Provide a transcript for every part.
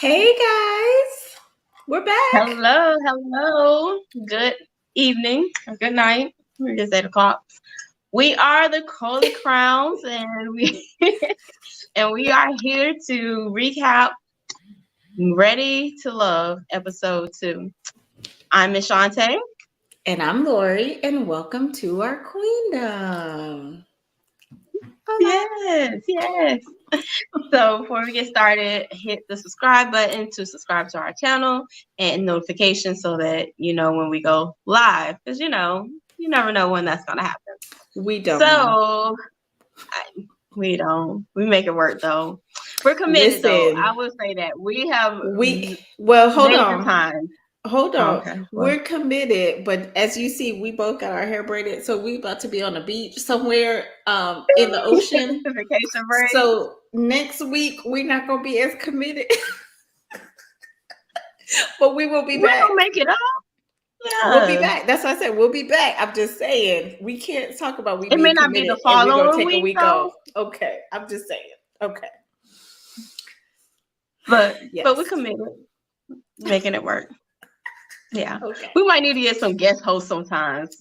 Hey guys, we're back. Hello. Good evening or good night. We're just 8 o'clock. We are the Coley Crowns, and we and we are here to recap Ready to Love episode 2. I'm Miss Shantae. And I'm Lori, and welcome to our queendom. Hola. Yes. So before we get started, hit the subscribe button to subscribe to our channel and notifications so that you know when we go live. Because you never know when that's gonna happen. We don't know. So we don't. We make it work though. We're committed though. I Listen, will say that we have hold made the on. time. Hold on. Okay. Well, We're committed, but as you see, we both got our hair braided. So we about to be on the beach somewhere in the ocean. vacation break. So next week we're not gonna be as committed. But we will be We're back. gonna make it up. Yeah. We'll be back. That's what I said. We'll be back. I'm just saying we can't talk about we It may being not be committed the and we're gonna following take a week week though. off. Okay. I'm just saying. Okay. But Yes. but we're committed. Making it work. Yeah. Okay. We might need to get some guest hosts sometimes.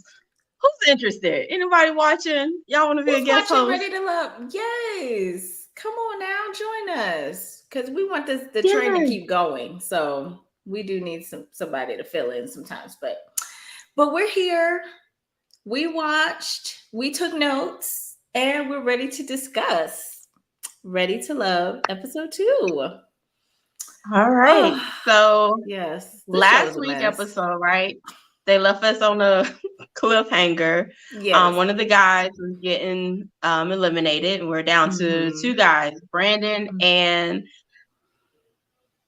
Who's interested? Anybody watching? Y'all want to be a Who's guest watching host? Ready to Love? Yes. Come on now, join us. Because we want the train to keep going. So we do need somebody to fill in sometimes. But we're here. We watched, we took notes, and we're ready to discuss Ready to Love episode 2. All right. So yes, last week episode, right? They left us on a cliffhanger. Yes. One of the guys was getting eliminated, and we're down to 2 guys, Brandon and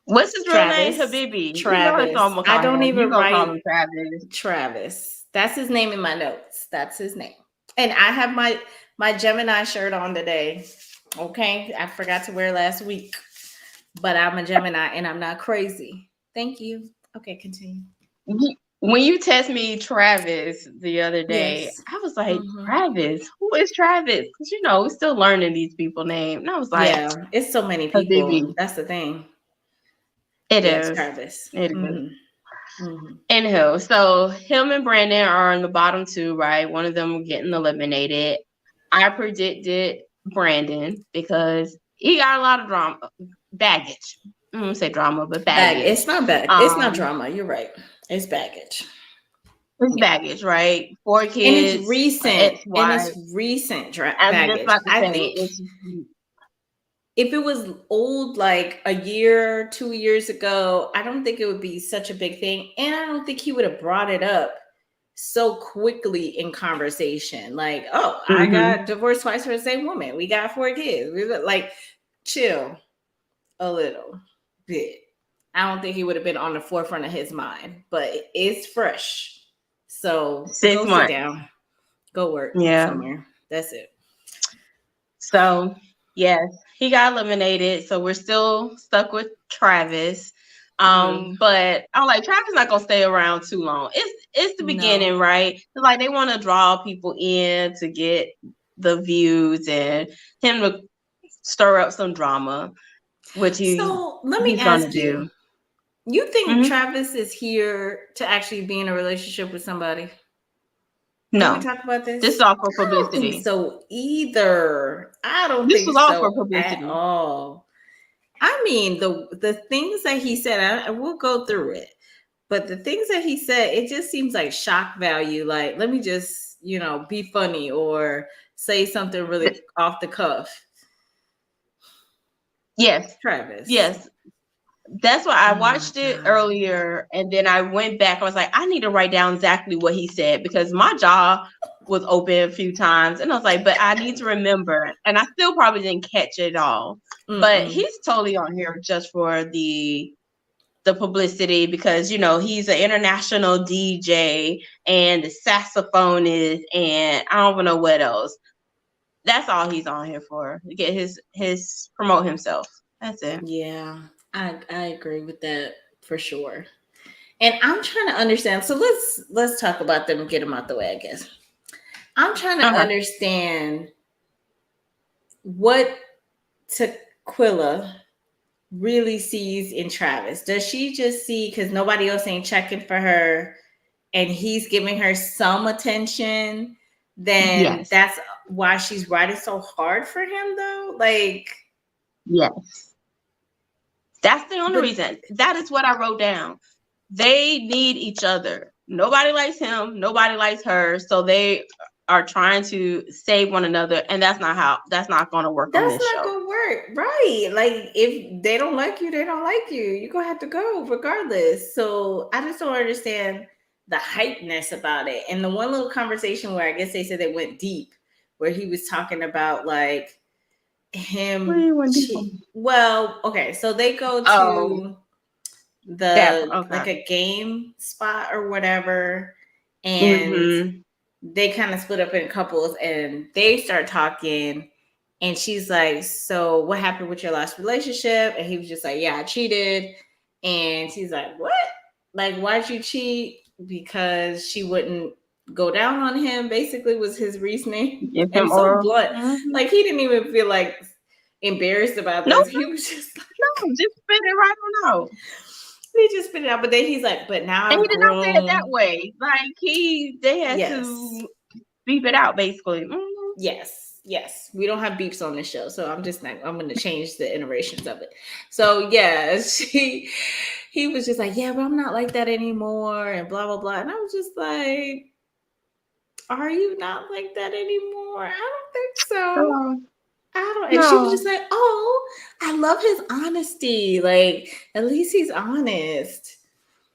what's his real name? Habibi. Travis. I don't even call him Travis. Travis. That's his name in my notes. That's his name. And I have my Gemini shirt on today. Okay, I forgot to wear last week, but I'm a Gemini and I'm not crazy. Thank you. Okay, continue. When you text me Travis the other day, yes. I was like, Travis? Who is Travis? Because, we're still learning these people's names. And I was like, yeah, it's so many people. Habibi. That's the thing. It is. Travis. It is. Anywho, so him and Brandon are on the bottom 2, right? One of them getting eliminated. I predicted Brandon because he got a lot of baggage. I don't say drama, but baggage. It's not it's not drama. You're right. It's baggage. It's baggage, right? 4 kids. And it's recent. Baggage. I think if it was old, like a year, 2 years ago, I don't think it would be such a big thing. And I don't think he would have brought it up so quickly in conversation. Like, I got divorced twice for the same woman. We got 4 kids. We were like, chill a little bit. I don't think he would have been on the forefront of his mind, but it's fresh. So 6 go months. Sit down. Go work somewhere. That's it. So, yes, he got eliminated. So we're still stuck with Travis. But I'm like, Travis not gonna stay around too long. It's the beginning, right? It's like they want to draw people in to get the views and him to stir up some drama, which let me ask you. You think Travis is here to actually be in a relationship with somebody? No. Can we talk about this? This is all for publicity. I don't think so either. I don't this think was all so for publicity at all. I mean, the things that he said, I will go through it. But the things that he said, it just seems like shock value. Like, let me just, be funny or say something really off the cuff. Yes. Travis. Yes. That's why I watched it earlier, and then I went back. I was like, I need to write down exactly what he said because my jaw was open a few times, and I was like, but I need to remember. And I still probably didn't catch it all. But he's totally on here just for the publicity because he's an international DJ and the saxophonist, and I don't even know what else. That's all he's on here for, to get his promote himself. That's it. Yeah. I agree with that for sure. And I'm trying to understand. So let's talk about them and get them out the way, I guess. I'm trying to understand what Tequila really sees in Travis? Does she just see because nobody else ain't checking for her and he's giving her some attention? Then Yes. that's why she's riding so hard for him, though. Like, Yes. That's the only but reason. That is what I wrote down. They need each other. Nobody likes him. Nobody likes her. So they are trying to save one another. And that's not going to work on that's this not show. gonna work, right? Like, if they don't like you, they don't like you. You're gonna have to go regardless. So I just don't understand the hypeness about it. And the one little conversation where I guess they said they went deep, where he was talking about like What do him you want to do for cheat. me? Well, okay, so they go Oh, to that the okay. like a game spot or whatever, and Mm-hmm. they kind of split up in couples and they start talking, and she's like, so what happened with your last relationship? And he was just like, yeah, I cheated. And she's like, what? Like, why'd you cheat? Because she wouldn't go down on him, basically, was his reasoning. Give And him so oral. blunt. Mm-hmm. Like, he didn't even feel like embarrassed about No, this. He was just like, no, just spit it right on out. he just spit it out. But then he's like, but now And he I've did not say it that grown. way. Like they had Yes. to beep it out basically. Mm-hmm. Yes. We don't have beeps on this show, so I'm gonna change the iterations of it. So yeah, he was just like, yeah, but I'm not like that anymore, and blah blah blah. And I was just like, are you not like that anymore? I don't think so. Oh, I don't. And she was just no. like, oh, I love his honesty. Like, at least he's honest.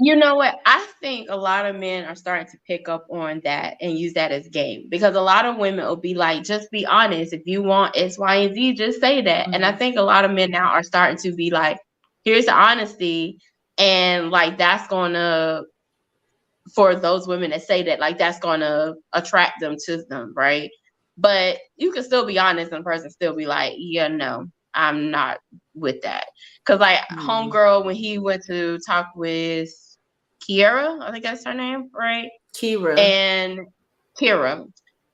You know what? I think a lot of men are starting to pick up on that and use that as game because a lot of women will be like, just be honest. If you want X, Y, and Z, just say that. And I Mhm. think a lot of men now are starting to be like, here's the honesty. And like, that's going to, for those women that say that, like, that's going to attract them to them, right? But you can still be honest and the person still be like, yeah, no, I'm not with that. Because, like, Mhm. Homegirl, when he went to talk with Kiera, I think that's her name, right? Kira. And Kira,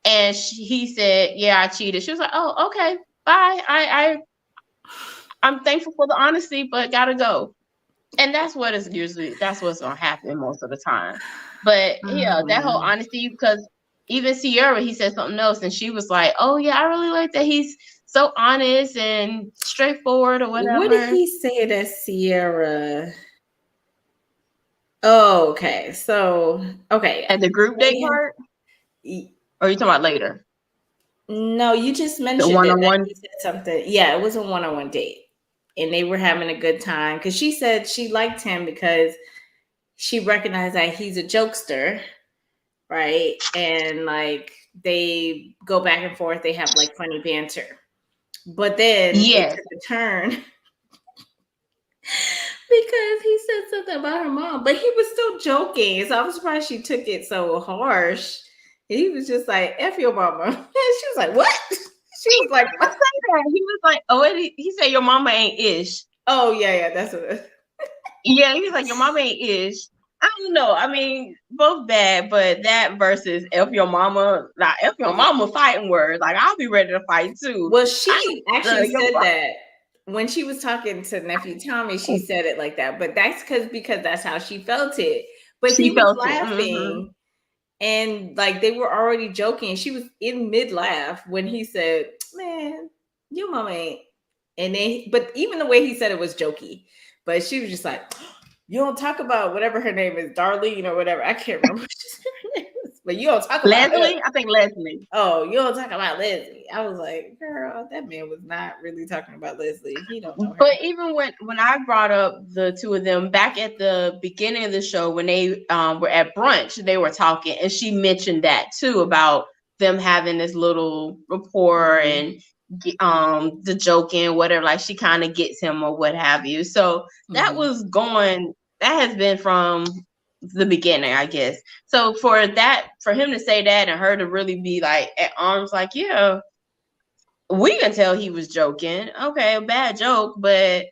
and he said, "Yeah, I cheated." She was like, "Oh, okay, bye. I'm thankful for the honesty, but gotta go." And that's what's gonna happen most of the time. But Oh yeah, that whole man. honesty, because even Sierra, he said something else, and she was like, "Oh yeah, I really like that he's so honest and straightforward or What did whatever." he say to Sierra? Oh, okay. So, okay. At the group date part, or are you talking about later? No, you just The mentioned one it on that one. he said something. Yeah, it was a one-on-one date. And they were having a good time because she said she liked him because she recognized that he's a jokester, right? And like they go back and forth, they have like funny banter. But then it Yes, took a turn because he said something about her mom, but he was still joking. So I'm surprised she took it so harsh. He was just like, F your mama. And she was like, what? She was like, didn't what? say that. He was like, "Oh," he said, "Your mama ain't ish." Oh, yeah, that's what. Yeah, he was like, "Your mama ain't ish." I don't know. I mean, both bad, but that versus "F your mama," like "F your mama" fighting words. Like I'll be ready to fight too. Well, I she actually your said that when she was talking to nephew Tommy, she said it like that. But that's because that's how she felt it. But he she was felt it. Mm-hmm. laughing, and like they were already joking. She was in mid laugh when he said, "Man, your mama ain't." And then, but even the way he said it was jokey. But she was just like, "You don't talk about whatever her name is, Darlene or whatever. I can't remember what her name is, but you don't talk about her." Leslie, I think Leslie. Oh, you don't talk about Leslie. I was like, girl, that man was not really talking about Leslie. He don't know But her. even when I brought up the two of them back at the beginning of the show when they were at brunch, they were talking, and she mentioned that too about them having this little rapport Mm-hmm. and the joking, whatever. Like she kind of gets him or what have you. So that Mm-hmm. was going. That has been from the beginning, I guess. So for him to say that and her to really be like at arms, like yeah, we can tell he was joking. Okay, a bad joke, but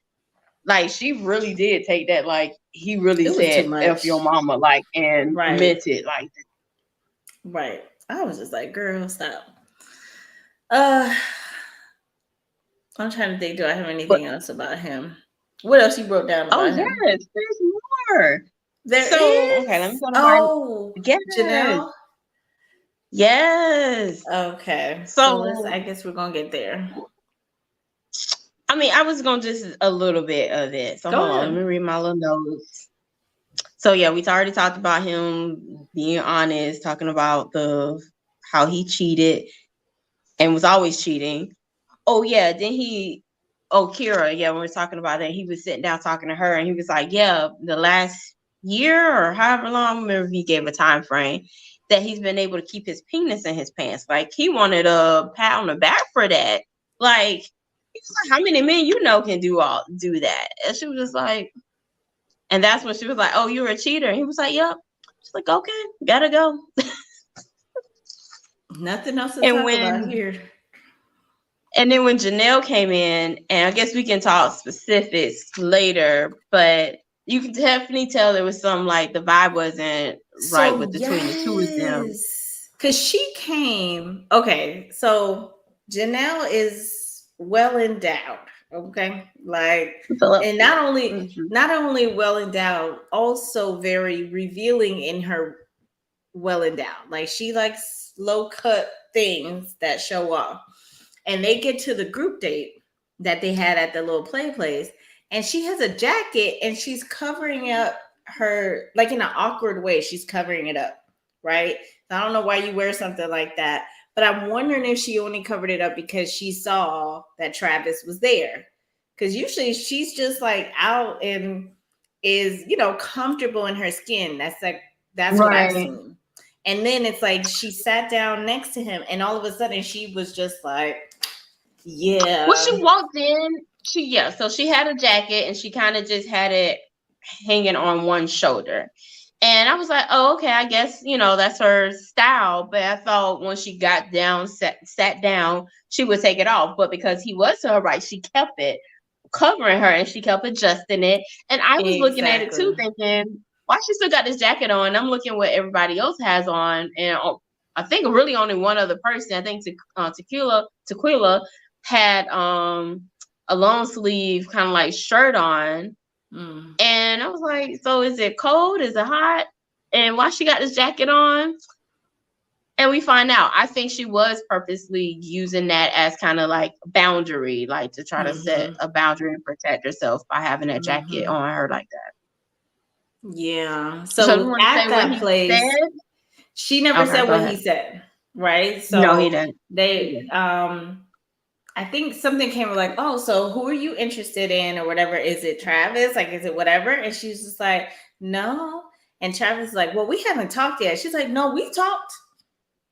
like she really did take that, like he really It was too said "F your much. mama," like, and Right. meant it like Right. I was just like, girl, stop. Uh I'm trying to think, do I have but anything else about him? What else you wrote down Oh about him? yes, there's more. There So okay, let me is. go to my Oh, yes, Janelle. yes. Okay, so let's. So I guess we're gonna get there. I mean, I was gonna just a little bit of it. So Go hold on, let me ahead. read my little notes. So yeah, we already talked about him being honest, talking about the how he cheated and was always cheating. Oh yeah, then Kira, yeah, when we were talking about that, he was sitting down talking to her and he was like, yeah, the last year or however long, I don't remember if he gave a time frame, that he's been able to keep his penis in his pants. Like he wanted a pat on the back for that. Like, he's like, how many men you know can do that? And she was just like, and that's when she was like, oh, you're a cheater. And he was like, yep. She's like, okay, gotta go. Nothing else to And talk about when here. And then when Janelle came in, and I guess we can talk specifics later, but you can definitely tell there was some like the vibe wasn't right So with between the two of them. yes, because she came. Okay, so Janelle is well endowed. Okay, like, and Voluptuous. Mm-hmm. not only well endowed, also very revealing in her well endowed. Like she likes low cut things that show off. And they get to the group date that they had at the little play place, and she has a jacket and she's covering up her, like, in an awkward way. She's covering it up, right? So I don't know why you wear something like that, but I'm wondering if she only covered it up because she saw that Travis was there. Because usually she's just like out and is, comfortable in her skin. That's what I've Right. seen. And then it's like she sat down next to him, and all of a sudden she was just like, When yeah. she walked in, so she had a jacket and she kind of just had it hanging on one shoulder. And I was like, oh, okay, I guess, that's her style. But I thought when she got down, sat down, she would take it off. But because he was to her right, she kept it covering her and she kept adjusting it. And I was looking at it too, Exactly. thinking, why she still got this jacket on? I'm looking what everybody else has on. And I think really only one other person, I think Tequila had a long sleeve kind of like shirt on. Mm. And I was like, so is it cold? Is it hot? And why she got this jacket on? And we find out, I think she was purposely using that as kind of like boundary, like to try to set Mm-hmm. a boundary and protect herself by having that jacket Mm-hmm. on her like that. Yeah. So you So want to at say what that he said? place, she never Okay, said go what he ahead. said, right? No, he So didn't. He they didn't. I think something came like, oh, so who are you interested in or whatever? Is it Travis? Like, is it whatever? And she's just like, no. And Travis is like, well, we haven't talked yet. She's like, no, we've talked.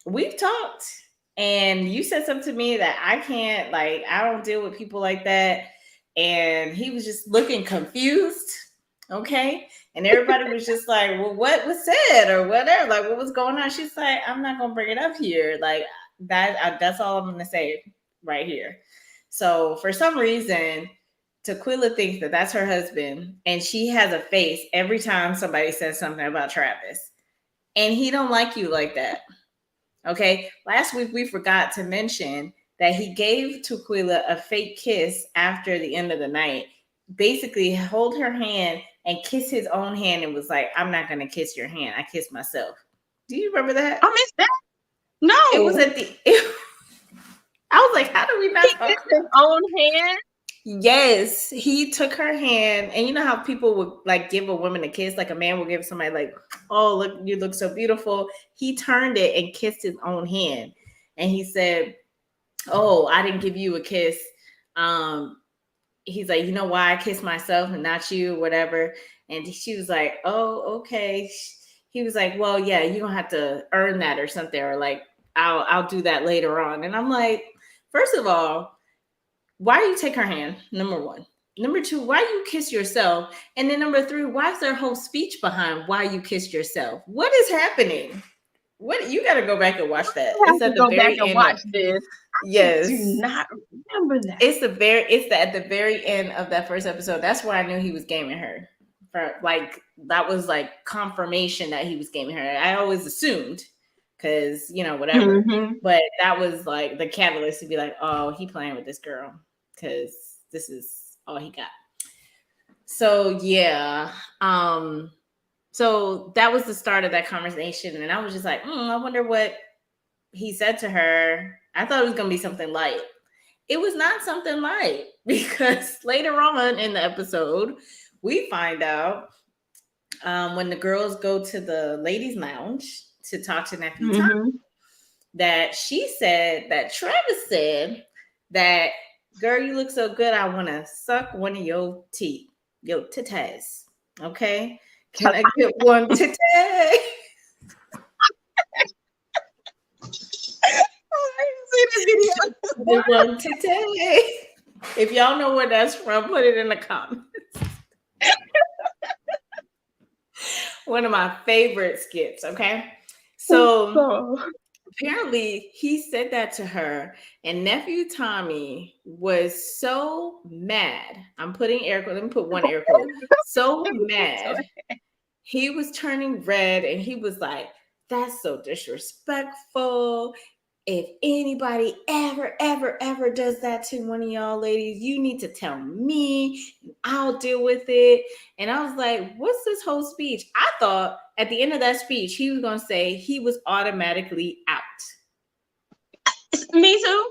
We've talked. And you said something to me that I can't, like, I don't deal with people like that. And he was just looking confused. Okay. And everybody was just like, well, what was said or whatever? Like, what was going on? She's like, I'm not going to bring it up here. Like, that's all I'm going to say right here. So for some reason, Tequila thinks that that's her husband, and she has a face every time somebody says something about Travis. And he don't like you like that. Okay. Last week we forgot to mention that he gave Tequila a fake kiss after the end of the night. Basically, hold her hand and kiss his own hand and was like, I'm not gonna kiss your hand. I kissed myself. Do you remember that? I missed that. It was No, at the I was like, how do we he not talk kissed his about? own hand. Yes, he took her hand, and you know how people would like give a woman a kiss, like a man will give somebody like, "Oh, look, you look so beautiful." He turned it and kissed his own hand, and he said, "Oh, I didn't give you a kiss." Um, he's like, "You know why I kissed myself and not you, whatever." And she was like, "Oh, okay." He was like, "Well, yeah, you don't have to earn that or something, or like, I'll do that later on." And I'm like, first of all, why do you take her hand? Number one. Number two, why you kiss yourself? And then number three, why is there a whole speech behind why you kissed yourself? What is happening? What, you got to go back and watch that. I It's have to at the go back very and end of, watch this. I do yes. not remember that. At the very end of that first episode. That's where I knew he was gaming her. For like, that was like confirmation that he was gaming her. I always assumed, because whatever. Mm-hmm. But that was like the catalyst to be like, oh, he playing with this girl, because this is all he got. So yeah. So that was the start of that conversation. And I was just like, I wonder what he said to her. I thought it was gonna be something light. It was not something light because later on in the episode, we find out when the girls go to the ladies' lounge to talk to nephew Tom, that she said that Travis said that, girl, you look so good, I want to suck one of your teeth, your titties. Okay, can I get one titty? One titty. If y'all know where that's from, put it in the comments. One of my favorite skits. Okay, so apparently he said that to her, and nephew Tommy was so mad. I'm putting air quotes. Let me put one air quote. So mad. He was turning red, and he was like, "That's so disrespectful. If anybody ever does that to one of y'all ladies, you need to tell me. I'll deal with it." And I was like, what's this whole speech? I thought at the end of that speech, he was going to say he was automatically out. Me too.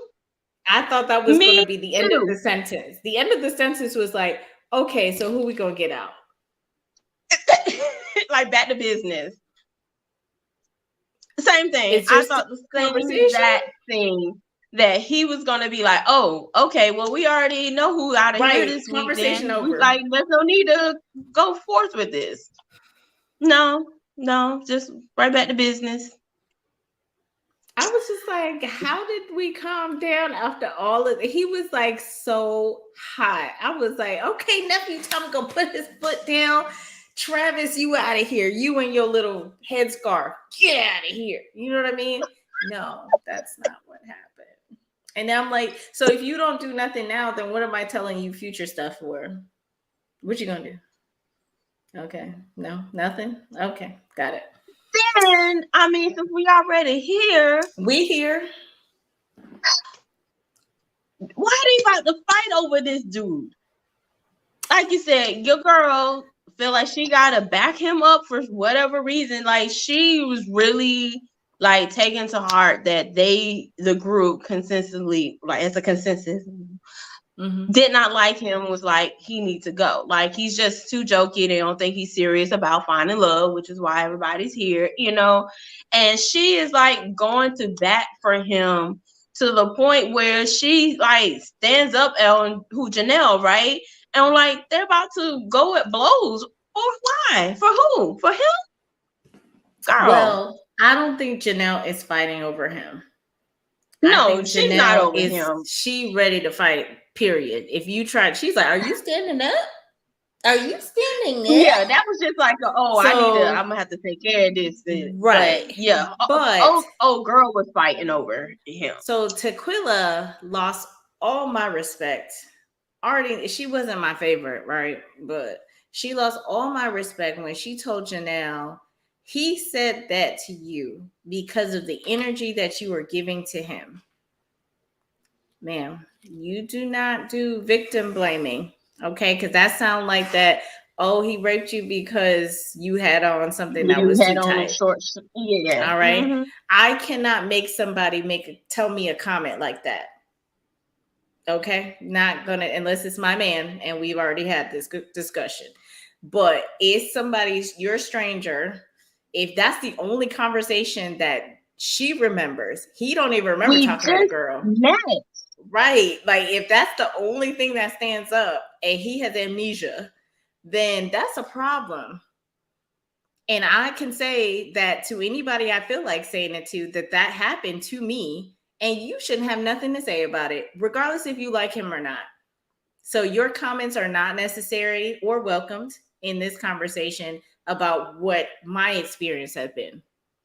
I thought that was going to be the end of the sentence. The end of the sentence was like, okay, so who we going to get out? Like back to business. Same thing. I thought the same exact thing, that he was going to be like, oh, okay, well, we already know who out of here this week. Then over. Like, there's no need to go forth with this. No, just right back to business. I was just like, how did we calm down after all of it? He was like so hot. I was like, okay, nephew Tom gonna put his foot down. Travis, you out of here. You and your little headscarf. Get out of here. You know what I mean? No, that's not what happened. And I'm like, so if you don't do nothing now, then what am I telling you future stuff for? What you gonna do? Okay. No, nothing? Okay, got it. Then, I mean, since we already here. We here. Why are they about to fight over this dude? Like you said, your girl feel like she gotta back him up for whatever reason. Like, she was really like taking to heart that the group consistently, like as a consensus, did not like him, was like, he needs to go. Like, he's just too jokey. They don't think he's serious about finding love, which is why everybody's here, you know? And she is like going to bat for him to the point where she like stands up on Janelle, right? And like, they're about to go at blows. For why? For who? For him? Girl. Well, I don't think Janelle is fighting over him. No, she's not over him. She ready to fight, period. If you tried, she's like, are you standing up? Are you standing up? Yeah, that was just like, I'm gonna have to take care of this. Right. But, yeah. But girl was fighting over him. So Tequila lost all my respect. Already, she wasn't my favorite, right? But she lost all my respect when she told Janelle, he said that to you because of the energy that you were giving to him. Ma'am, you do not do victim blaming, okay? Because that sounds like that, oh, he raped you because you had on something that was too tight. Yeah. All right? Mm-hmm. I cannot make somebody tell me a comment like that. Okay? Not gonna, unless it's my man, and we've already had this discussion. But if you're a stranger, if that's the only conversation that she remembers, he don't even remember talking to the girl. Right. Like, if that's the only thing that stands up and he has amnesia, then that's a problem. And I can say that to anybody I feel like saying it to, that happened to me, and you shouldn't have nothing to say about it, regardless if you like him or not. So your comments are not necessary or welcomed in this conversation about what my experience has been.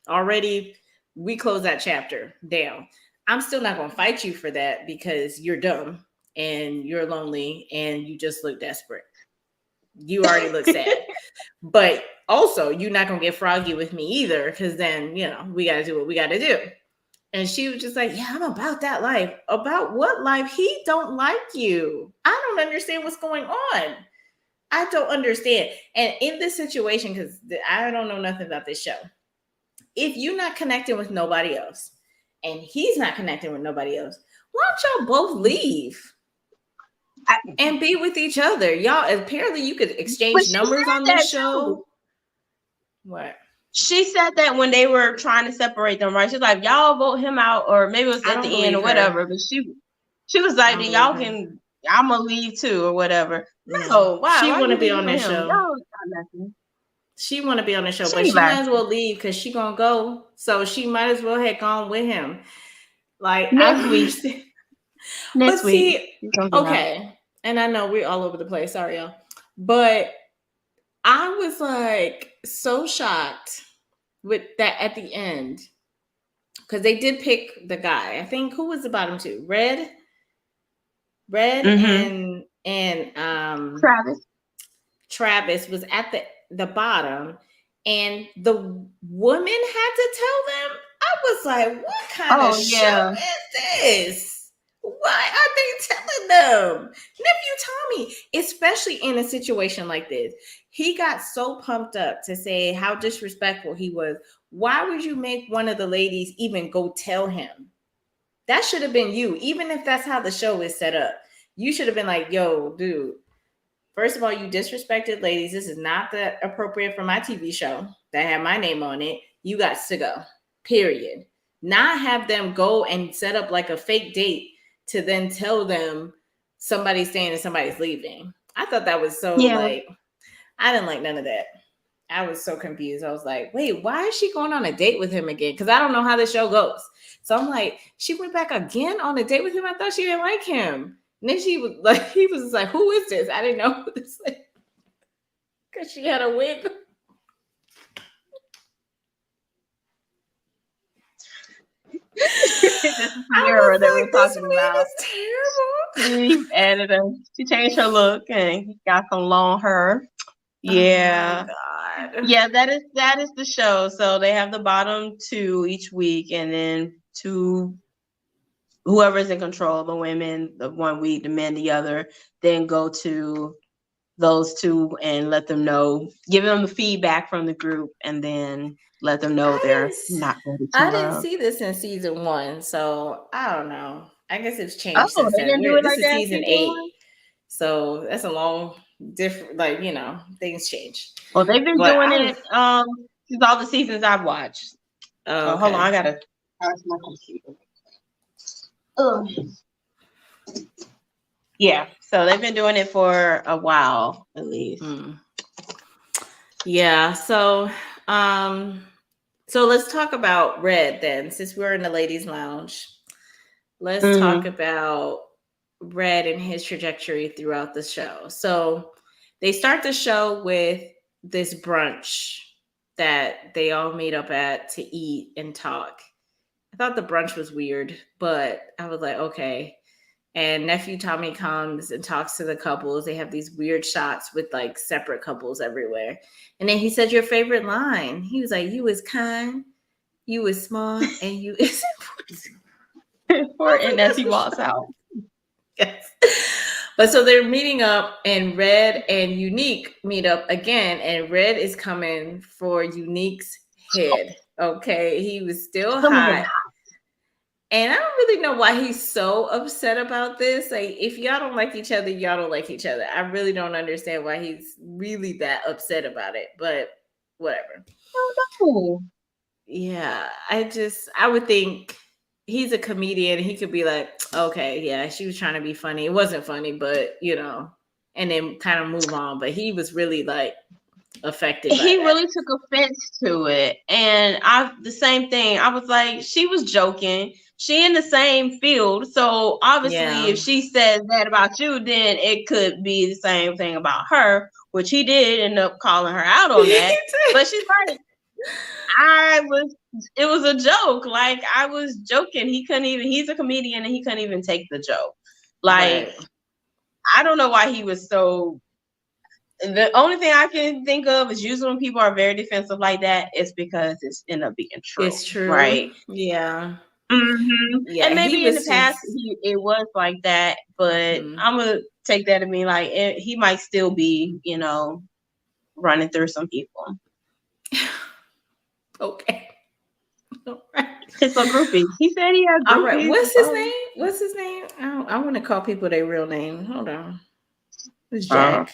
Already, we close that chapter down. I'm still not going to fight you for that because you're dumb and you're lonely and you just look desperate. You already look sad. But also, you're not going to get froggy with me either, because then, we got to do what we got to do. And she was just like, yeah, I'm about that life. About what life? He don't like you. I don't understand what's going on. I don't understand. And in this situation, because I don't know nothing about this show, if you're not connecting with nobody else and he's not connecting with nobody else, why don't y'all both leave and be with each other? Y'all, apparently you could exchange numbers on this show. Too. What? She said that when they were trying to separate them, right? She's like, y'all vote him out, or maybe it was at the end or whatever. But she was like, y'all can, I'm gonna leave too or whatever. No, why? She want to be on this show. She want to be on the show, but she might as well leave because she gonna go. So she might as well have gone with him. Like next week. Next week. Okay. And I know we're all over the place. Sorry, y'all. But I was like so shocked with that at the end because they did pick the guy. I think who was the bottom two? Red and Travis was at the bottom, and the woman had to tell them. I was like, what kind of show is this? Why are they telling them? Nephew Tommy, especially in a situation like this, he got so pumped up to say how disrespectful he was. Why would you make one of the ladies even go tell him? That should have been you, even if that's how the show is set up. You should have been like, yo, dude, first of all, you disrespected ladies. This is not that appropriate for my TV show that had my name on it. You got to go, period. Not have them go and set up like a fake date to then tell them somebody's staying and somebody's leaving. I thought that was so like, I didn't like none of that. I was so confused. I was like, wait, why is she going on a date with him again? Because I don't know how the show goes. So I'm like, she went back again on a date with him? I thought she didn't like him. And then she was like, he was like, who is this? I didn't know who this is. Because she had a wig. This is Sierra that we're talking about. Terrible. Added she changed her look and got some long hair. Yeah. Oh my God. Yeah, that is the show. So they have the bottom two each week, and then whoever's in control, the women, the one week, the men the other, then go to those two and let them know, give them the feedback from the group, and then let them know they're not ready to love. I didn't see this in season 1, so I don't know. I guess it's changed since they didn't do it this like is that, season 8. So that's a long different, like, you know, things change. Well, they've been doing it since all the seasons I've watched. Oh, okay. Hold on, I gotta pass my computer. Yeah, so they've been doing it for a while at least. Yeah, so let's talk about Red then, since we're in the ladies' lounge. Let's talk about Red and his trajectory throughout the show. So they start the show with this brunch that they all meet up at to eat and talk. I thought the brunch was weird, but I was like, okay. And Nephew Tommy comes and talks to the couples. They have these weird shots with like separate couples everywhere. And then he said your favorite line. He was like, you was kind, you was smart, and you is important as he walks out. Yes. But so they're meeting up, and Red and Unique meet up again, and Red is coming for Unique's head. Okay. He was still hot. And I don't really know why he's so upset about this. Like, if y'all don't like each other, y'all don't like each other. I really don't understand why he's really that upset about it, but whatever. Oh, no. Yeah, I would think he's a comedian. He could be like, okay, yeah, she was trying to be funny. It wasn't funny, but, you know, and then kind of move on. But he was really like affected by he really took offense to it. And the same thing. I was like, she was joking. She in the same field. So obviously if she says that about you, then it could be the same thing about her, which he did end up calling her out on that. But she's like, it was a joke. Like, I was joking. He's a comedian and he couldn't even take the joke. Like, I don't know why he was so. The only thing I can think of is usually when people are very defensive like that, it's because it's end up being true. It's true. Right. Yeah. Mm-hmm. Yeah. And maybe in the past it was like that, but I'm going to take that to mean like he might still be, running through some people. Okay. All right. It's a groupie. He said he had groupies. All right. What's his name? I want to call people their real name. Hold on. It's Jack.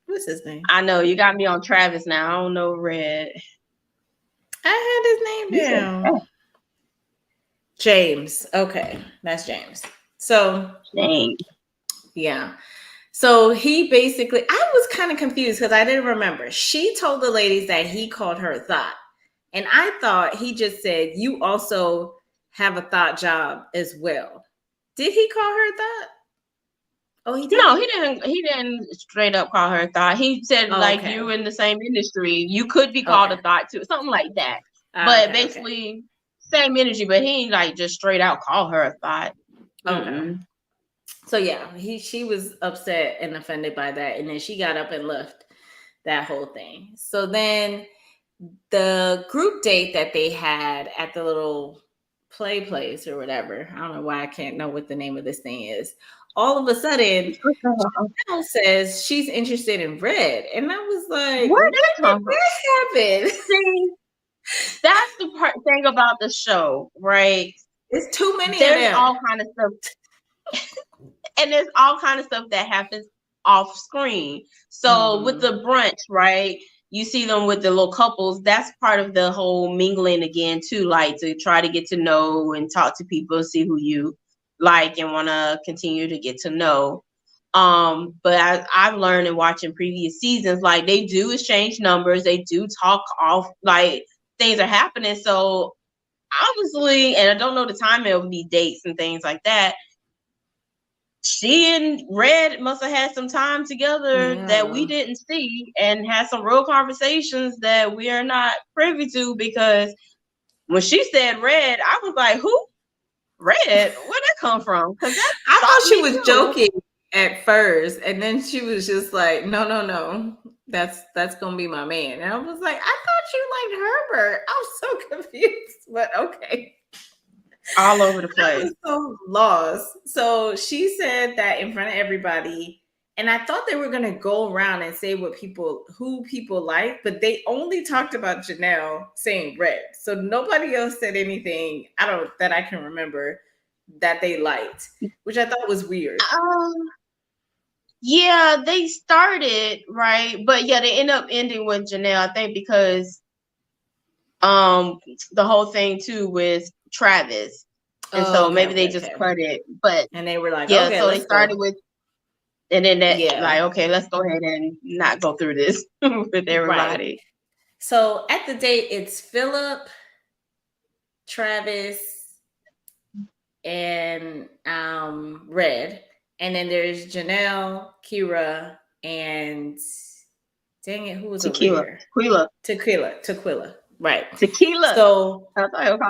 What's his name? I know you got me on Travis now. I don't know Red. I had his name down. James. Okay, that's James. So James. Yeah. So he basically, I was kind of confused because I didn't remember. She told the ladies that he called her a thought. And I thought he just said, you also have a thought job as well. Did he call her a thought? Oh, he did. No, he didn't straight up call her a thought. He said you in the same industry, you could be called a thought too, something like that. But basically same energy, but he ain't like just straight out call her a thought. Okay. So yeah, she was upset and offended by that, and then she got up and left that whole thing. So then the group date that they had at the little play place or whatever, I don't know why I can't know what the name of this thing is. All of a sudden, Chanel says she's interested in Red, and I was like, "Where did that happen?" See, that's the thing about the show, right? It's too many. There's all kind of stuff, and there's all kind of stuff that happens off screen. So with the brunch, right? You see them with the little couples. That's part of the whole mingling again, too. Like to try to get to know and talk to people, see who you like and want to continue to get to know. But I've learned in watching previous seasons, like they do exchange numbers, they do talk off, like things are happening. So obviously, and I don't know the timing of the dates and things like that. She and Red must have had some time together that we didn't see and had some real conversations that we are not privy to, because when she said Red, I was like, who? Red? Where'd that come from? Because I thought she was joking at first, and then she was just like, no, that's gonna be my man. And I was like, I thought you liked Herbert. I was so confused, but okay. All over the place. I was so lost. So she said that in front of everybody, and I thought they were gonna go around and say who people like, but they only talked about Janelle saying Red. So nobody else said anything that I can remember that they liked, which I thought was weird. Yeah, they started right, but yeah, they end up ending with Janelle, I think, because the whole thing too with Travis, and so maybe they just cut it. But and they were like, yeah, so they started with, and then that like, okay, let's go ahead and not go through this with everybody. Right. So at the date, it's Philip, Travis, and Red, and then there's Janelle, Kira, and dang it, who was over here? Tequila. Right. Tequila. So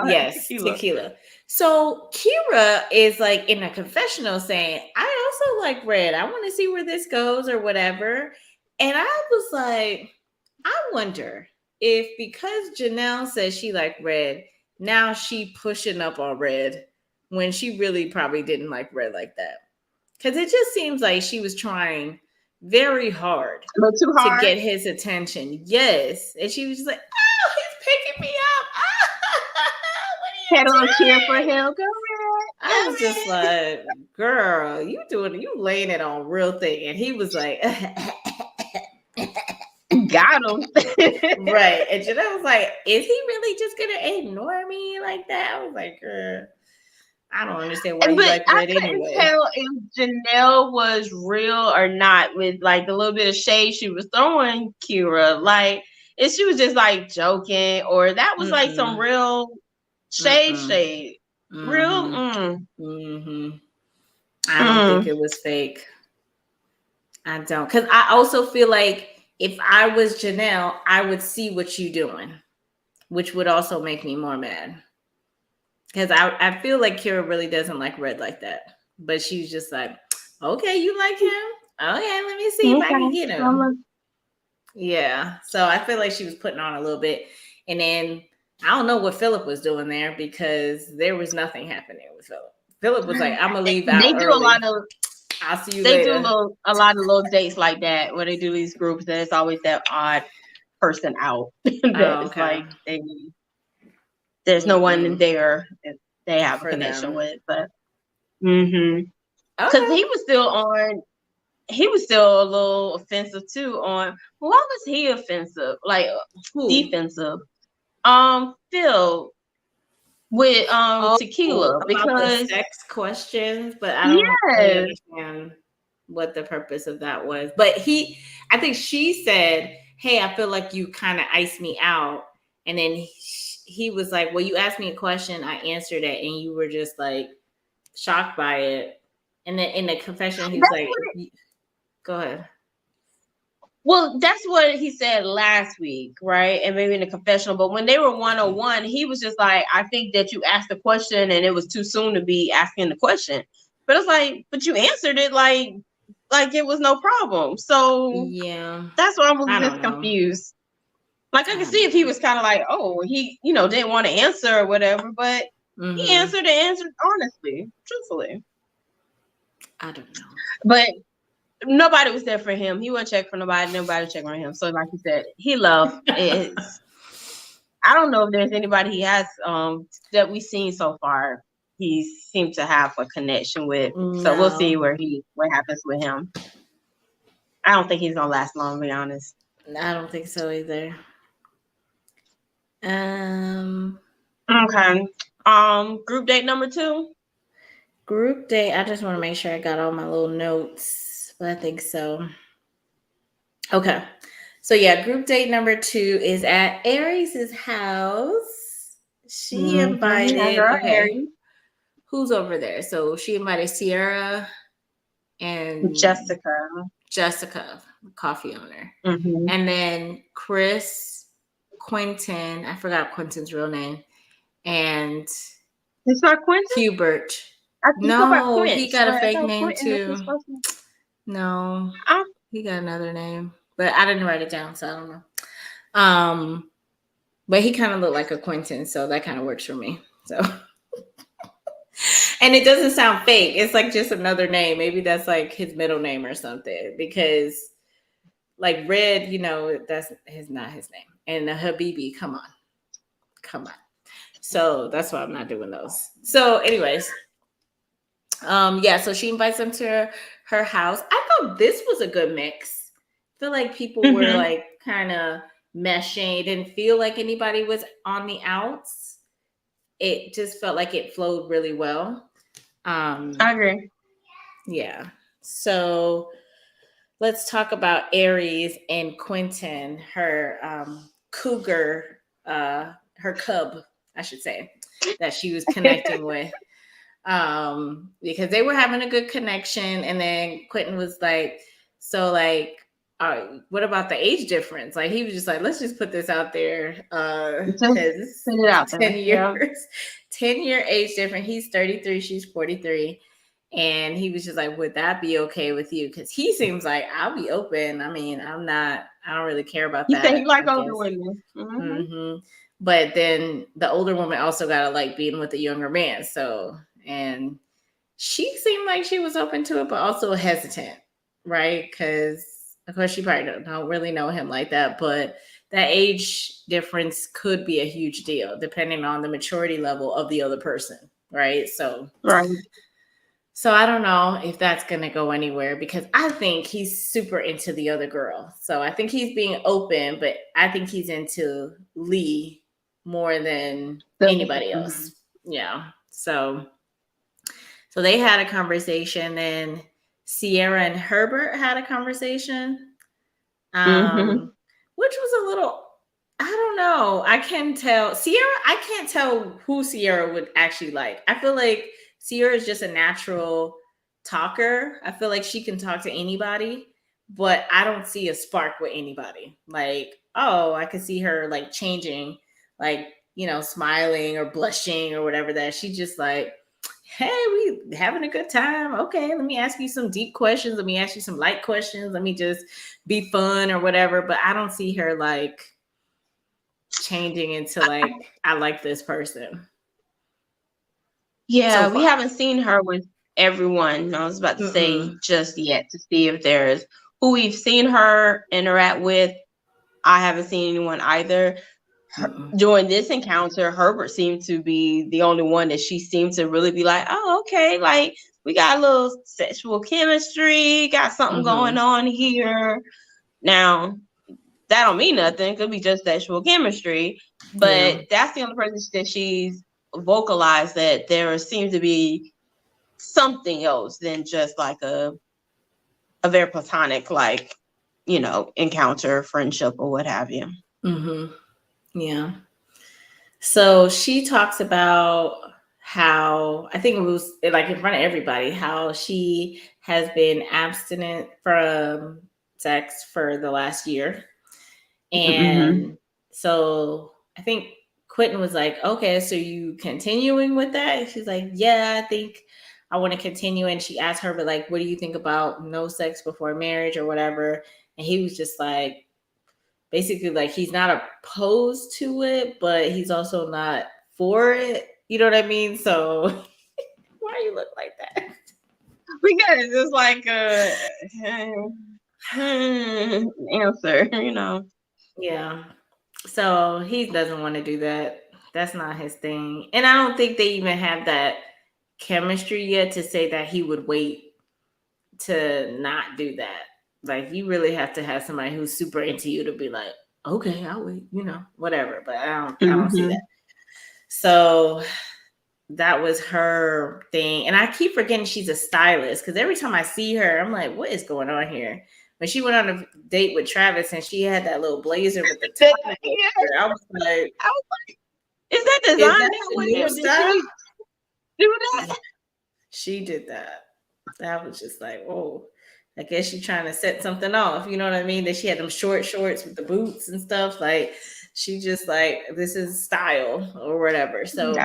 yes, tequila. So Kira is like in a confessional saying, I also like Red. I want to see where this goes or whatever. And I was like, I wonder if because Janelle says she liked Red, now she pushing up on Red when she really probably didn't like Red like that. Because it just seems like she was trying very hard to get his attention. Yes. And she was just like, oh, he's picking me up. Head on cheer for him. Go Red. I was just like, girl, you laying it on real thing. And he was like, got him. Right. And Janelle was like, is he really just going to ignore me like that? I was like, girl, I don't understand why you like Red anyway. I couldn't tell if Janelle was real or not with like the little bit of shade she was throwing Kira. Like, if she was just like joking, or that was like some real shade. Real. I don't think it was fake. I don't. Because I also feel like if I was Janelle, I would see what you doing, which would also make me more mad. Because I feel like Kira really doesn't like Red like that. But she's just like, okay, you like him? Okay, let me see if I can get him. Yeah. So I feel like she was putting on a little bit. And then I don't know what Philip was doing there, because there was nothing happening with Philip. Philip was like, I'm going to leave out They do early. a lot of I'll see you They do later. a lot of little dates like that where they do these groups, and it's always that odd person out that Oh, is okay. like there's no one there that they have a For connection them. with. But because Okay. he was still a little offensive too on why was he offensive? Like Who? defensive. Phil with Oh, tequila about the because sex questions, but I don't really yes. understand what the purpose of that was. But I think she said, "Hey, I feel like you kind of iced me out," and then he was like, "Well, you asked me a question, I answered it, and you were just like shocked by it." And then in the confession, he was That's like, what "Go ahead." Well, that's what he said last week, right? And maybe in the confessional. But when they were 101, he was just like, I think that you asked the question and it was too soon to be asking the question. But it's like, but you answered it like it was no problem. So Yeah, that's why I was I don't just know. confused. Like I I could don't see if he know. was kind of like, oh, he, didn't want to answer or whatever, but he Mm-hmm. answered honestly, truthfully. I don't know. But nobody was there for him. He wouldn't check for nobody. Nobody checked on him. So like you said, he loved it. I don't know if there's anybody he has that we've seen so far. He seemed to have a connection with. So we'll see No, what happens with him. I don't think he's gonna last long, to be honest. I don't think so either. Um, Okay. Group date number 2. Group date. I just want to make sure I got all my little notes, but I think so. Okay. So yeah, group date number 2 is at Aries' house. She Mm-hmm. invited, Girl, okay, Harry. who's over there? So she invited Sierra and Jessica. Jessica, the coffee owner. Mm-hmm. And then Chris, Quentin, I forgot Quentin's real name, and It's not Quentin? Hubert. You go by No, he Quince, got a right? I fake thought name Quentin is his too. first name. No, Oh, he got another name, but I didn't write it down, so I don't know. Um, but he kind of looked like a Quentin, so that kind of works for me. So, and it doesn't sound fake. It's like just another name. Maybe that's like his middle name or something. Because like Red, that's not his name. And the Habibi, come on. So that's why I'm not doing those. So, anyways, yeah. So she invites them to her house. I thought this was a good mix. I feel like people were mm-hmm. like kind of meshing. It didn't feel like anybody was on the outs. It just felt like it flowed really well. I agree. Yeah. So let's talk about Aries and Quentin, her cougar, her cub, I should say, that she was connecting with. Because they were having a good connection, and then Quentin was like, so like, what about the age difference? Like he was just like, let's just put this out there. Just His put it out 10 there. Yeah. years, 10-year age difference. He's 33, she's 43. And he was just like, would that be okay with you? Because he seems like I'll be open. I mean, I don't really care about He said he that, like I older guess. women. Mm-hmm. But then the older woman also got to like being with the younger man. So, and she seemed like she was open to it, but also hesitant, right? Because of course she probably don't really know him like that, but that age difference could be a huge deal depending on the maturity level of the other person, right? Right. So I don't know if that's gonna go anywhere because I think he's super into the other girl. So I think he's being open, but I think he's into Lee more than anybody Mm-hmm. else. Yeah. So they had a conversation, and Sierra and Herbert had a conversation, Mm-hmm. which was a little, I don't know. I can tell Sierra, I can't tell who Sierra would actually like. I feel like Sierra is just a natural talker. I feel like she can talk to anybody, but I don't see a spark with anybody. Like, oh, I could see her like changing, like, smiling or blushing or whatever that. She just like, hey, we having a good time. Okay, let me ask you some deep questions. Let me ask you some light questions. Let me just be fun or whatever. But I don't see her like changing into like, I like this person so Yeah, we far. haven't seen her with everyone. I was about to say Mm-mm. just yet to see if there's who we've seen her interact with. I haven't seen anyone either. Mm-mm. During this encounter, Herbert seemed to be the only one that she seemed to really be like, oh, okay, like we got a little sexual chemistry, got something going Mm-hmm. on here. Now, that don't mean nothing. It could be just sexual chemistry, Yeah. but that's the only person that she's vocalized that there seems to be something else than just like a very platonic, like, encounter, friendship, or what have you. Mm-hmm. Yeah. So she talks about how, I think it was like in front of everybody, how she has been abstinent from sex for the last year. Mm-hmm. And so I think Quentin was like, okay, so you continuing with that? And she's like, yeah, I think I want to continue. And she asked her, but like, what do you think about no sex before marriage or whatever? And he was just like, basically, like, he's not opposed to it, but he's also not for it. You know what I mean? So why you look like that? Because it's like answer, Yeah. So he doesn't want to do that. That's not his thing. And I don't think they even have that chemistry yet to say that he would wait to not do that. Like, you really have to have somebody who's super into you to be like, okay, I'll wait, whatever. But I don't see Mm-hmm. that. So that was her thing. And I keep forgetting she's a stylist because every time I see her, I'm like, what is going on here? When she went on a date with Travis and she had that little blazer with the Yeah, tie, I was like, I was like, is that is design that that the way, new or did style? she do Yeah, that? she did that. That was just like, oh, I guess she's trying to set something off. You know what I mean? That she had them short shorts with the boots and stuff. Like, she just like, this is style or whatever. Yeah. So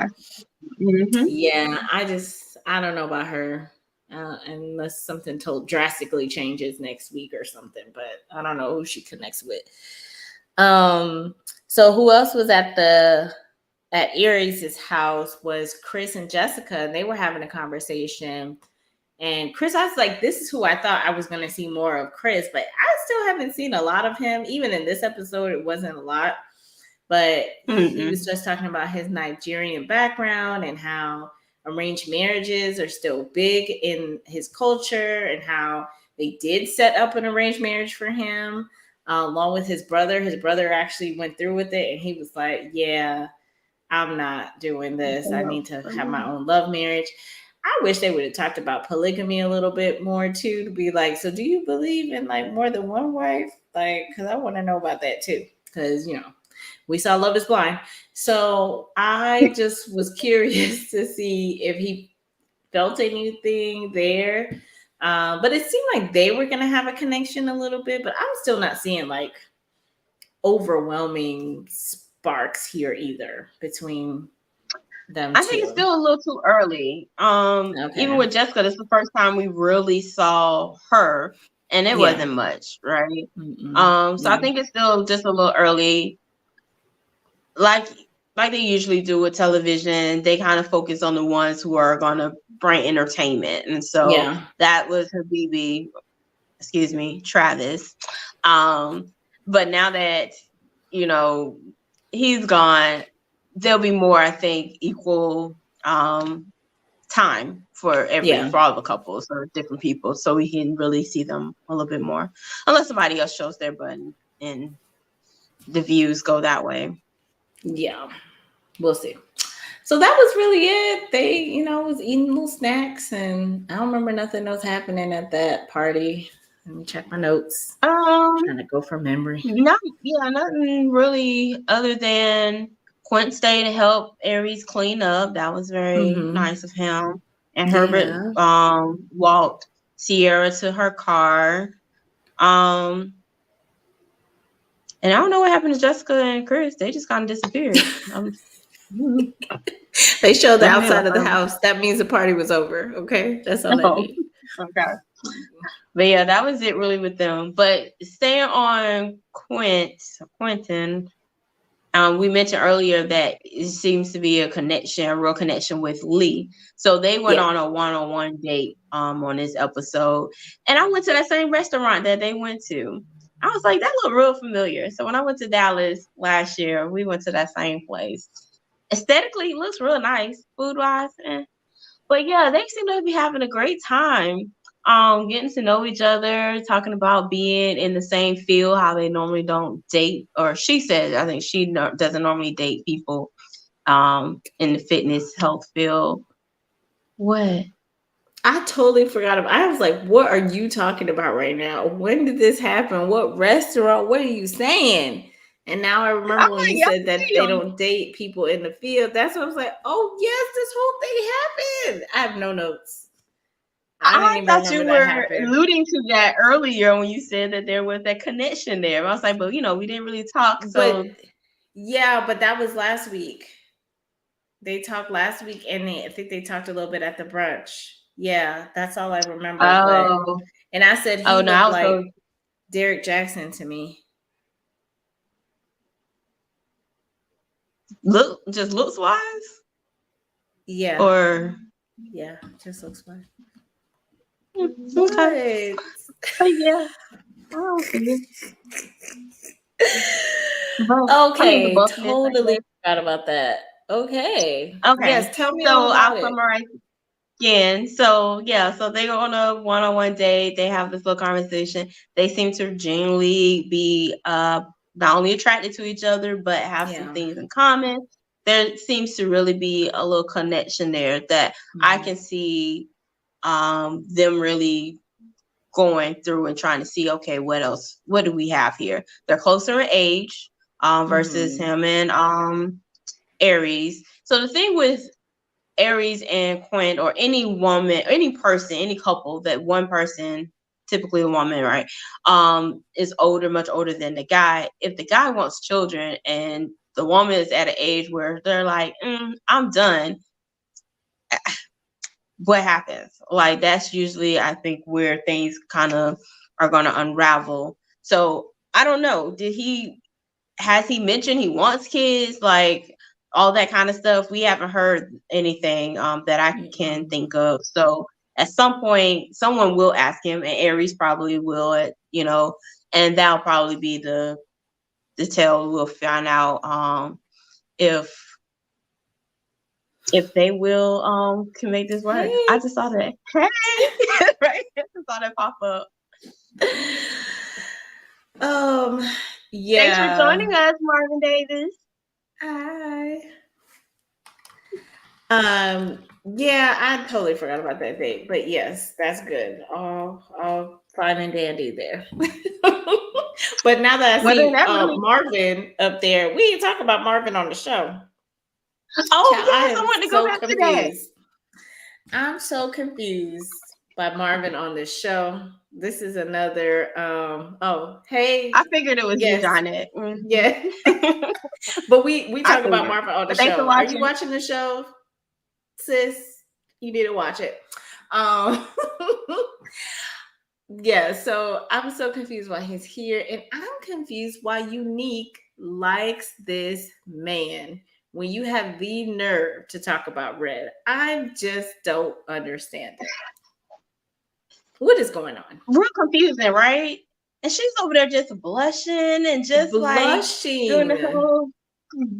Mm-hmm. yeah, I don't know about her, unless something told drastically changes next week or something. But I don't know who she connects with. Um, so who else was at Aries' house was Chris and Jessica, and they were having a conversation. And Chris, I was like, this is who I thought I was going to see more of Chris, but I still haven't seen a lot of him. Even in this episode, it wasn't a lot. But he was Mm-mm. just talking about his Nigerian background and how arranged marriages are still big in his culture and how they did set up an arranged marriage for him along with his brother. His brother actually went through with it and he was like, yeah, I'm not doing this. I need to have my own love marriage. I wish they would have talked about polygamy a little bit more too, to be like, so do you believe in like more than one wife? Like, because I want to know about that too. Because, we saw Love is Blind. So I just was curious to see if he felt anything there. But it seemed like they were going to have a connection a little bit, but I'm still not seeing like overwhelming sparks here either between them I think it's two. still a little too early. Even Okay. with Jessica, this is the first time we really saw her, and it Yeah. wasn't much, right? Mm-mm. So I Yeah. think it's still just a little early. Like they usually do with television, they kind of focus on the ones who are gonna bring entertainment, and so Yeah. that was Habibi, excuse me, Travis. But now that you know he's gone, there'll be more, I think, equal time Yeah. for all the couples or different people, so we can really see them a little bit more, unless somebody else shows their button and the views go that way. Yeah. We'll see. So that was really it. They, was eating little snacks, and I don't remember nothing else happening at that party. Let me check my notes. Um, Trying to go from memory. nothing really other than Quint stayed to help Aries clean up. That was very Mm-hmm. nice of him. And Herbert Yeah. walked Sierra to her car. Um, and I don't know what happened to Jessica and Chris. They just kind of disappeared. They showed the Never hear outside of the from house. That means the party was over. Okay. That's all them. that Oh, means. okay. But yeah, that was it really with them. But staying on Quentin, We mentioned earlier that it seems to be a real connection with Lee. So they went Yeah. on a one-on-one date on this episode. And I went to that same restaurant that they went to. I was like, that looked real familiar. So when I went to Dallas last year, we went to that same place. Aesthetically, it looks real nice. Food-wise, but yeah, they seem to be having a great time. Getting to know each other, talking about being in the same field, how they normally don't date, or she said, I think she doesn't normally date people in the fitness health field. What? I totally forgot about. I was like, "What are you talking about right now? When did this happen? What restaurant? What are you saying?" And now I I'm remember when you like, said that they y'all don't date people in the field. That's what I was like, "Oh yes, this whole thing happened." I have no notes. I didn't I even thought you remember that were happened. alluding to that earlier when you said that there was that connection there. I was like, but we didn't really talk, But so yeah, but that was last week. They talked last week, and I think they talked a little bit at the brunch. Yeah, that's all I remember. But oh, and I said oh he no, looked I was so like Derek Jackson to me. just looks wise, Yeah, or yeah, just looks like okay, what? but yeah, I don't see it. But I mean, the Okay, buffness, I totally guess. forgot about that. Okay, Okay, yes, tell me all so about I'll it. summarize again. So yeah, so they go on a one-on-one date. They have this little conversation. They seem to genuinely be not only attracted to each other, but have some Yeah. things in common. There seems to really be a little connection there that I Mhm. can see them really going through and trying to see, okay, what else? What do we have here? They're closer in age versus Mhm. him and Aries. So the thing with Aries and Quinn, or any woman, any person, any couple, that one person, typically a woman, right, is older, much older than the guy. If the guy wants children and the woman is at an age where they're like, I'm done, what happens? Like, that's usually, I think, where things kind of are going to unravel. So I don't know. Has he mentioned he wants kids? Like, all that kind of stuff. We haven't heard anything that I can Mm-mm. think of. So at some point, someone will ask him, and Aries probably will, and that'll probably be the tell. We'll find out if they will can make this work. Hey. I just saw that. Hey, right? I just saw that pop up. Um. Thanks for Yeah. joining us, Marvin Davis. Hi. Yeah, I totally forgot about that date, but yes, that's good. All fine and dandy there. But now that I Well, then see that really. Marvin up there, we didn't talk about Marvin on the show. Oh Child, I yes, I am want to go so back to that. confused. I'm so confused by Marvin on this show. This is another oh, I hey, figured it was you, yes, Johnette. yeah. But we I talk about figured. Marvin on the But thanks for show. Are you watching. watching the show, sis? You need to watch it. Um yeah, so I'm so confused why he's here, and I'm confused why Unique likes this man when you have the nerve to talk about Red. I just don't understand it. What is going on? Real confusing, right? And she's over there just blushing and just like doing the Blushing. whole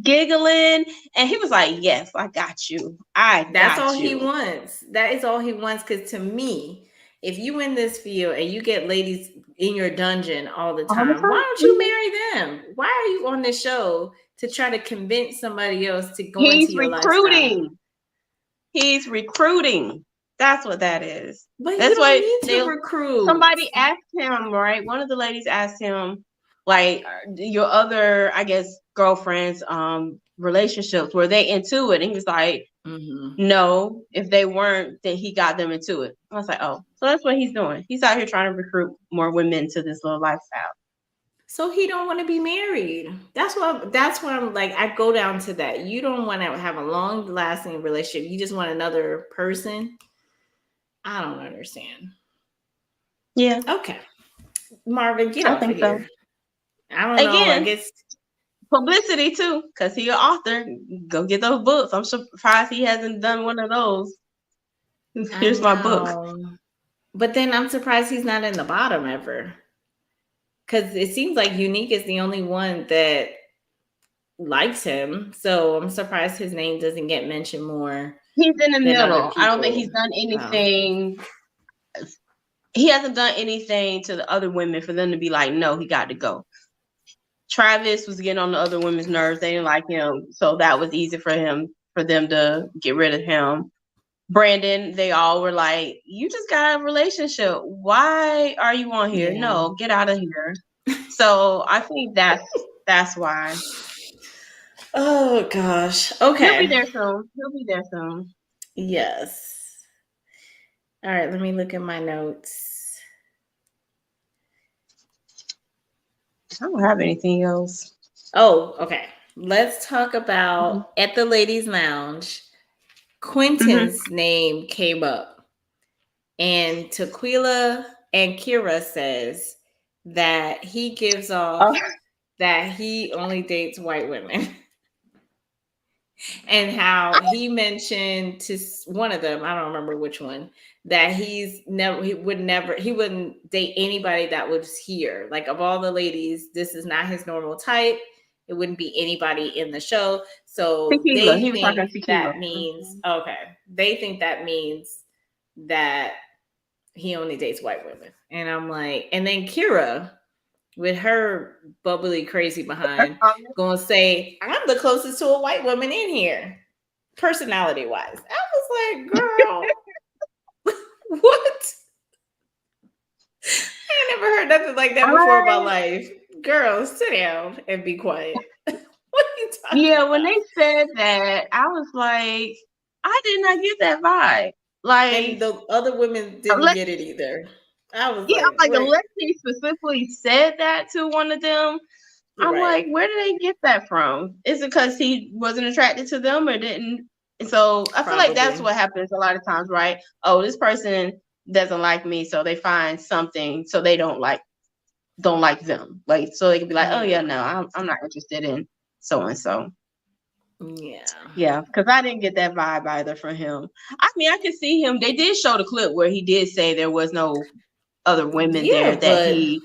giggling. And he was like, "Yes, I got you. I That's all got he you." wants. That is all he wants. Because to me, if you in this field and you get ladies in your dungeon all the All the time, why time. don't you marry them? Why are you on this show to try to convince somebody else to go into He's your lifestyle? recruiting. He's recruiting. That's what that is. But you That's don't why need to they. recruit. Somebody asked him, right? One of the ladies asked him, like, your other, I guess, girlfriends, relationships, were they into it? And he was like, Mhm. no. If they weren't, then he got them into it. I was like, oh, so that's what he's doing. He's out here trying to recruit more women to this little lifestyle. So he don't want to be married. That's what I'm like. I go down to that. You don't want to have a long lasting relationship. You just want another person. I don't understand. Yeah, Okay. Marvin, get I off of think so. here. I don't know. I Again, guess publicity too, because he's an author. Go get those books. I'm surprised he hasn't done one of those. I Here's my book. know. But then I'm surprised he's not in the bottom ever. Because it seems like Unique is the only one that likes him. So I'm surprised his name doesn't get mentioned more He's in the than other middle. I don't think people. he's done Wow. anything. He hasn't done anything to the other women for them to be like, no, he got to go. Travis was getting on the other women's nerves. They didn't like him. So that was easy for them to get rid of him. Brandon, they all were like, you just got a relationship. Why are you on here? Yeah. No, get out of here. So I think that's why. Oh gosh. Okay. He'll be there soon. Yes. All right, let me look at my notes. I don't have anything else. Oh, okay. Let's talk about at the ladies' lounge. Quentin's name came up, and Tequila and Kira says that he gives off that he only dates white women. And how he mentioned to one of them, I don't remember which one, that he wouldn't date anybody that was here. Like, of all the ladies, this is not his normal type. It wouldn't be anybody in the show. So Tequila. they He was think talking tequila. that means, okay, they think that means that he only dates white women. And I'm like, and then Kira, with her bubbly crazy behind, gonna say, I'm the closest to a white woman in here, personality wise. I was like, girl, what? I never heard nothing like that before in my life. Girl, sit down and be quiet. What are you talking about? When they said that, I was like, I did not get that vibe. Like, and the other women didn't get it either. I was like, unless he specifically said that to one of them, I'm like, where did they get that from? Is it because he wasn't attracted to them or didn't? So I feel like that's what happens a lot of times, right? Oh, this person doesn't like me, so they find something so they don't like them. Like, so they can be like, oh yeah, no, I'm not interested in so and so. Yeah, because I didn't get that vibe either from him. I mean, I could see him. They did show the clip where he did say there was no other women there that he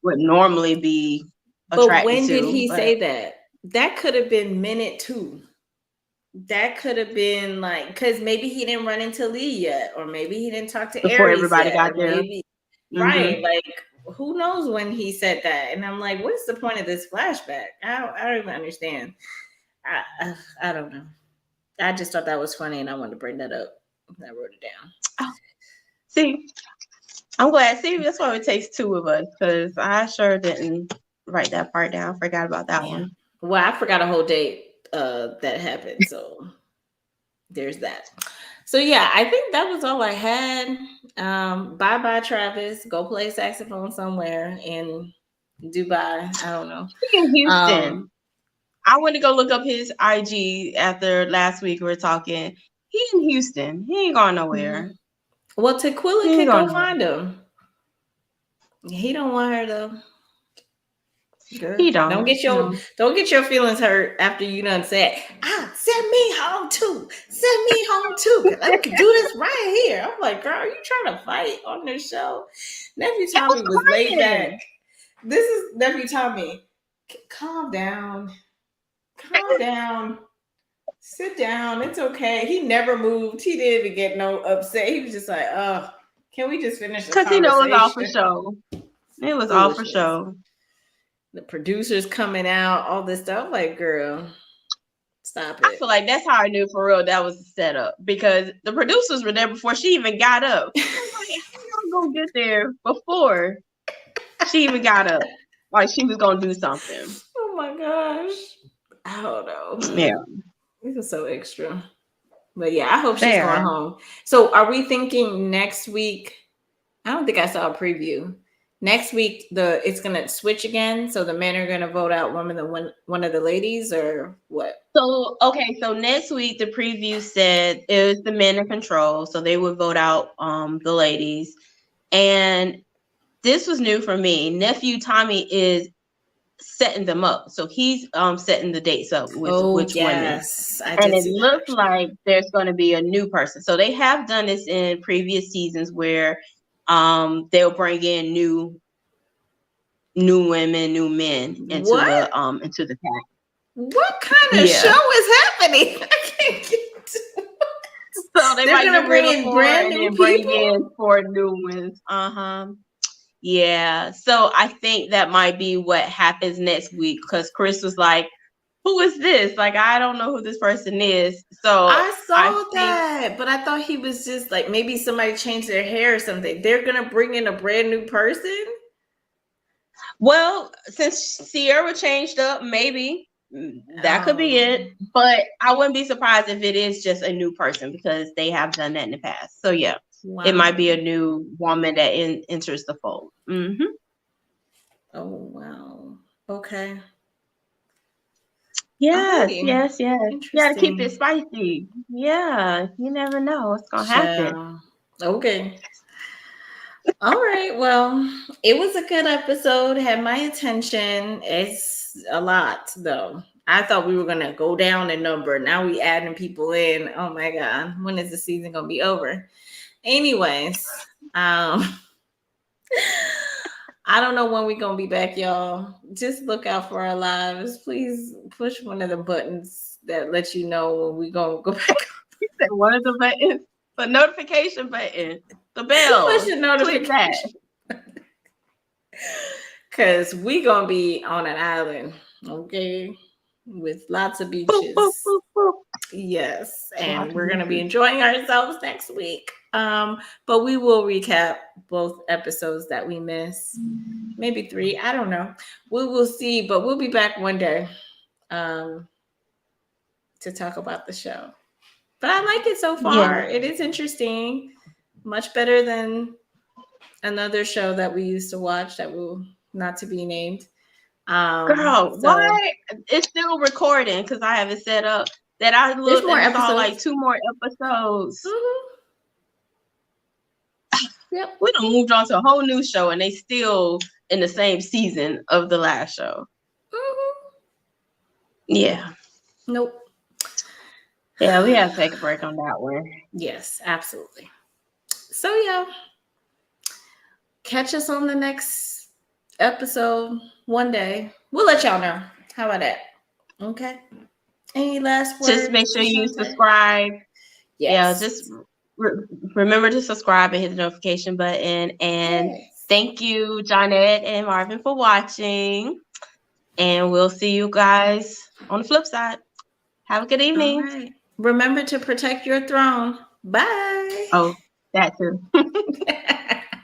would normally be attracted to. But when did he say that? That could have been minute 2. That could have been like, because maybe he didn't run into Lee yet, or maybe he didn't talk to before Aries everybody yet, got there. Maybe, right? Like, who knows when he said that? And I'm like, what's the point of this flashback? I don't even understand. I don't know. I just thought that was funny, and I wanted to bring that up. I wrote it down. Oh. See, I'm glad. See, that's why it takes 2 of us, because I sure didn't write that part down. Forgot about that one. Well, I forgot a whole date that happened, so there's that. So yeah, I think that was all I had. Bye Travis. Go play saxophone somewhere in Dubai. I don't know. In Houston. I went to go look up his IG after last week we were talking. He in Houston. He ain't going nowhere. Well, Tequila can go find him. He don't want her though. Girl, he don't get your feelings hurt after you done said, send me home too. Send me home too. Cause I can do this right here. I'm like, girl, are you trying to fight on this show? Nephew Tommy was laid back. This is Nephew Tommy. Calm down. Calm down. Sit down. It's okay. He never moved. He didn't even get no upset. He was just like, oh, can we just finish this conversation? Because he know it was all for show. It was all for show. The producers coming out, all this stuff. I'm like, girl, stop it. I feel like that's how I knew for real that was the setup, because the producers were there before she even got up. I was like, how y'all gonna get there before she even got up? Like she was gonna do something. Oh my gosh. I don't know. Yeah. This is so extra. But yeah, I hope she's going home. So are we thinking next week? I don't think I saw a preview. Next week, it's gonna switch again. So the men are gonna vote out one of the ladies, or what? So next week the preview said it was the men in control, so they would vote out the ladies. And this was new for me. Nephew Tommy is setting them up. So he's setting the dates up with Oh, which women. yes. I And did it see that looks actually. like there's going to be a new person. So they have done this in previous seasons where they'll bring in new women, new men What? into the pack. What kind of Yeah. show is happening? I can't get to So they They're might gonna get rid bring of in 4 brand and new then bring people? in 4 new ones. Yeah. So I think that might be what happens next week because Chris was like, "Who is this? Like, I don't know who this person is." So I I saw think, that, but I thought he was just like maybe somebody changed their hair or something. They're gonna bring in a brand new person? well, since Sierra changed up, maybe that could be Oh, it. But I wouldn't be surprised if it is just a new person because they have done that in the past. So yeah, it might wow. be a new woman that enters the fold. Oh, wow. Okay. Yes, Alrighty. yes, yes. You gotta keep it Interesting. spicy. Yeah, you never know what's gonna happen. Ciao. Okay. All right. Well, it was a good episode. Had my attention. It's a lot though. I thought we were gonna go down in number. Now we adding people in. Oh my god. When is the season gonna be over? Anyways, I don't know when we're gonna be back, y'all. Just look out for our lives. Please push one of the buttons that lets you know when we gonna go back. You said one of the buttons, the notification button, the Push bell. the Click that. notification. Cause we gonna be on an island, okay, with lots of Boop, boop, beaches. boop, boop. Yes, and Lots of we're gonna be beaches. enjoying ourselves next week. But we will recap both episodes that we missed. Maybe 3. I don't know. We will see, but we'll be back one day um, to talk about the show. But I like it so Yeah. far. It is interesting. Much better than another show that we used to watch that will not to be named. Girl, So why it's still recording because I have it set up that I there's looked more and saw like episodes. 2 more episodes. Mm-hmm. Yep. We done moved on to a whole new show and they still in the same season of the last show. Mm-hmm. Yeah. Nope. Yeah, we have to take a break on that one. Yes, absolutely. So yeah, catch us on the next episode one day. We'll let y'all know. How about that? Okay. Any last Just words, make sure you Shante? subscribe. Yeah, just Yes. remember to subscribe and hit the notification button. And Yes. thank you, Johnette and Marvin, for watching. And we'll see you guys on the flip side. Have a good All evening. right. Remember to protect your throne. Bye. Oh, that too.